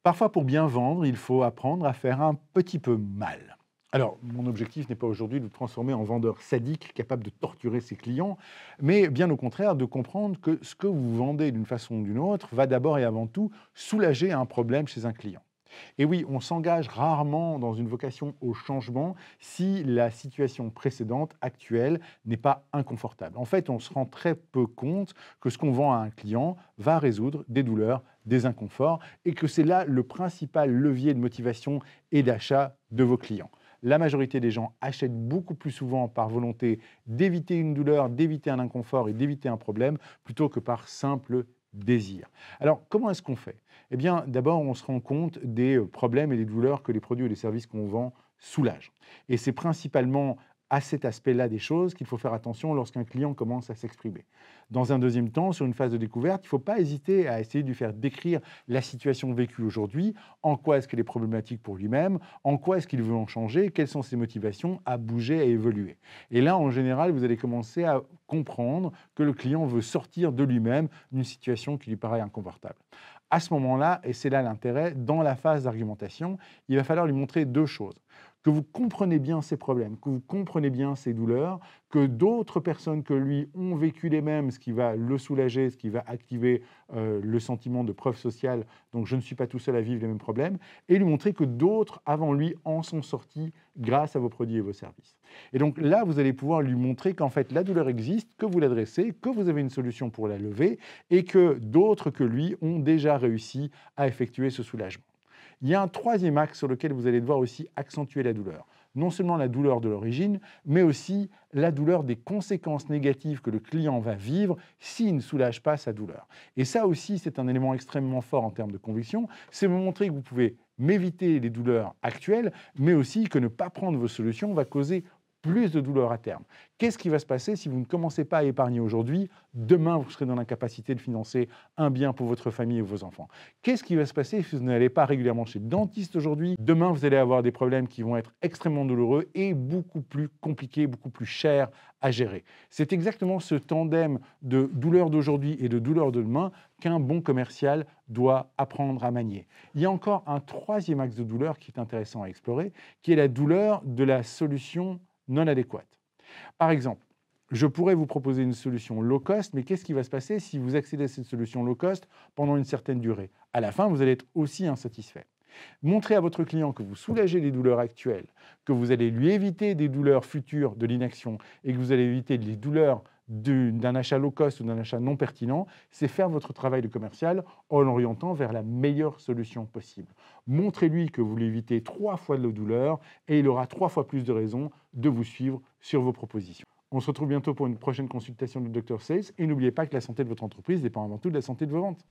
Parfois, pour bien vendre, il faut apprendre à faire un petit peu mal. Alors, mon objectif n'est pas aujourd'hui de vous transformer en vendeur sadique capable de torturer ses clients, mais bien au contraire de comprendre que ce que vous vendez d'une façon ou d'une autre va d'abord et avant tout soulager un problème chez un client. Et oui, on s'engage rarement dans une vocation au changement si la situation précédente, actuelle, n'est pas inconfortable. En fait, on se rend très peu compte que ce qu'on vend à un client va résoudre des douleurs, des inconforts, et que c'est là le principal levier de motivation et d'achat de vos clients. La majorité des gens achètent beaucoup plus souvent par volonté d'éviter une douleur, d'éviter un inconfort et d'éviter un problème, plutôt que par simple désir. Alors, comment est-ce qu'on fait? Eh bien, d'abord, on se rend compte des problèmes et des douleurs que les produits ou les services qu'on vend soulagent. Et c'est principalement à cet aspect-là des choses qu'il faut faire attention lorsqu'un client commence à s'exprimer. Dans un deuxième temps, sur une phase de découverte, il ne faut pas hésiter à essayer de lui faire décrire la situation vécue aujourd'hui, en quoi est-ce qu'elle est problématique pour lui-même, en quoi est-ce qu'il veut en changer, quelles sont ses motivations à bouger, à évoluer. Et là, en général, vous allez commencer à comprendre que le client veut sortir de lui-même d'une situation qui lui paraît inconfortable. À ce moment-là, et c'est là l'intérêt, dans la phase d'argumentation, il va falloir lui montrer deux choses. Que vous comprenez bien ses problèmes, que vous comprenez bien ses douleurs, que d'autres personnes que lui ont vécu les mêmes, ce qui va le soulager, ce qui va activer le sentiment de preuve sociale, donc je ne suis pas tout seul à vivre les mêmes problèmes, et lui montrer que d'autres avant lui en sont sortis grâce à vos produits et vos services. Et donc là, vous allez pouvoir lui montrer qu'en fait la douleur existe, que vous l'adressez, que vous avez une solution pour la lever, et que d'autres que lui ont déjà réussi à effectuer ce soulagement. Il y a un troisième axe sur lequel vous allez devoir aussi accentuer la douleur. Non seulement la douleur de l'origine, mais aussi la douleur des conséquences négatives que le client va vivre s'il ne soulage pas sa douleur. Et ça aussi, c'est un élément extrêmement fort en termes de conviction, c'est vous montrer que vous pouvez m'éviter les douleurs actuelles, mais aussi que ne pas prendre vos solutions va causer plus de douleur à terme. Qu'est-ce qui va se passer si vous ne commencez pas à épargner aujourd'hui? Demain, vous serez dans l'incapacité de financer un bien pour votre famille et vos enfants. Qu'est-ce qui va se passer si vous n'allez pas régulièrement chez le dentiste aujourd'hui? Demain, vous allez avoir des problèmes qui vont être extrêmement douloureux et beaucoup plus compliqués, beaucoup plus chers à gérer. C'est exactement ce tandem de douleur d'aujourd'hui et de douleur de demain qu'un bon commercial doit apprendre à manier. Il y a encore un troisième axe de douleur qui est intéressant à explorer, qui est la douleur de la solution non adéquate. Par exemple, je pourrais vous proposer une solution low cost, mais qu'est-ce qui va se passer si vous accédez à cette solution low cost pendant une certaine durée? À la fin, vous allez être aussi insatisfait. Montrez à votre client que vous soulagez les douleurs actuelles, que vous allez lui éviter des douleurs futures de l'inaction et que vous allez éviter les douleurs d'un achat low cost ou d'un achat non pertinent, c'est faire votre travail de commercial en l'orientant vers la meilleure solution possible. Montrez-lui que vous lui évitez 3 fois de la douleur et il aura 3 fois plus de raisons de vous suivre sur vos propositions. On se retrouve bientôt pour une prochaine consultation du Dr Sales et n'oubliez pas que la santé de votre entreprise dépend avant tout de la santé de vos ventes.